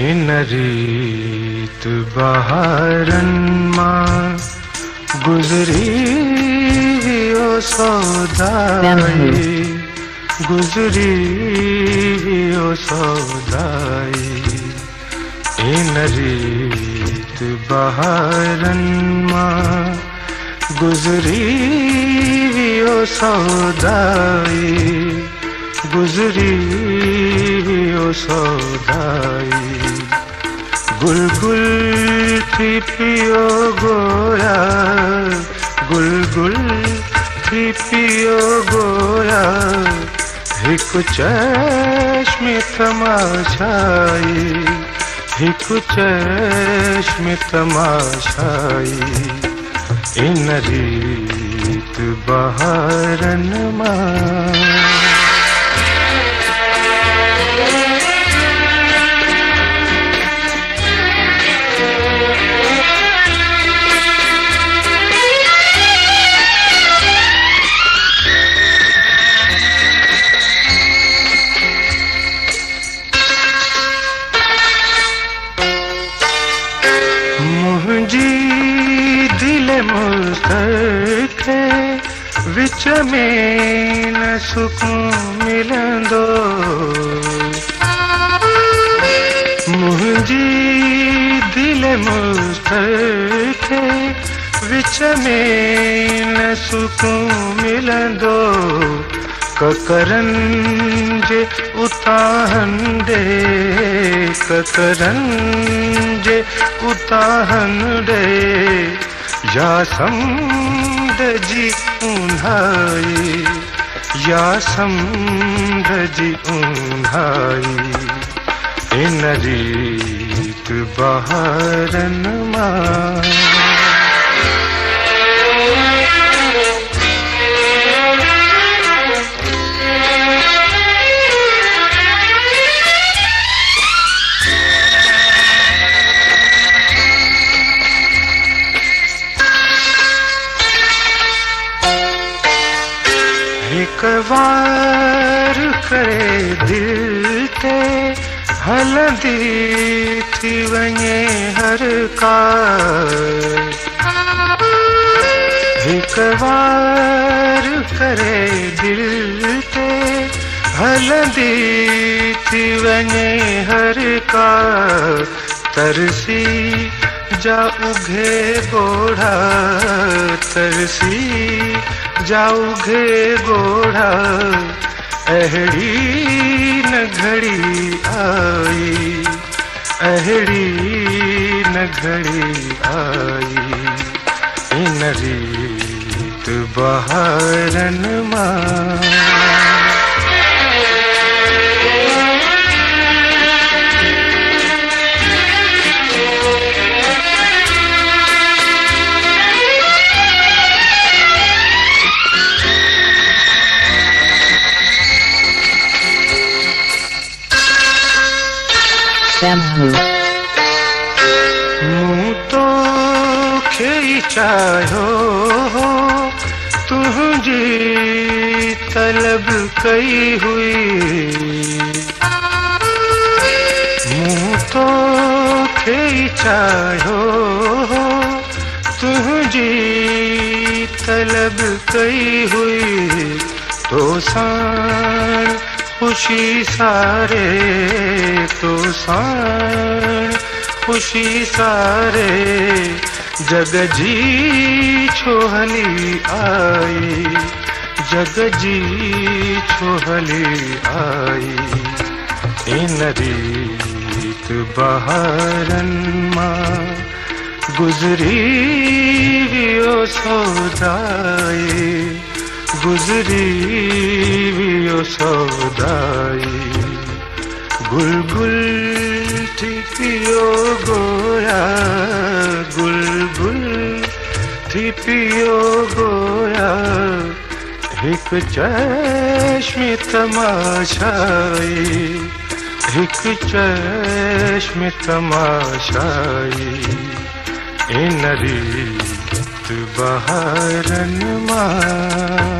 इन रीत बहारन मां गुजरी ओ सौदाई, गुजरी ओ सौदाई। इन रीत बहारन मां गुजरी ओ सौदाई, गुजरी ओ सौदाई। गुलगुल थी पियो गोया, गुलगुल थी पियो गोया। हिक चश्म तमाशाई, हिक चश्म तमाशाई। इन रीत बहारन मां मुस्तके विच में न सुकून मिलंदो। मुंहिंजी दिल मुस्तके विच में न सुकून मिलंदो। ककरन जे उताहन दे, ककरन जे उताहन दे। या समुंड जी उन्हाई, या समुंड जी उन्हाई। इन रीत बहारन मां एक वार करे दिल ते हलंदी थी वञे हर का। एक वार करे दिल ते हलंदी थी वञे हर का। तरसी जा उघे गोढ़ा, तरसी जा उघे गोढ़ा। अहड़ी न घड़ी आई, अहड़ी न घड़ी आई। इन रीत बहारन मां मूं तो खे चाहो तुझी तलब कई हुई। मूं तो खे चाहो तुझी तलब कई हुई। तो साण खुशी सारे, तो साण खुशी सारे। जग जी छोहली आई, जग जी छोहली आई। इन रीत बहारन मां गुजरी ओ सौदाई, गुजरी ओ सौदाई। गुलगुल थी पियो गोया, गुलगुल थी पियो गोया। हिक चश्म तमाशाई, हिक चश्म तमाशाई। इन रीत बहारन मां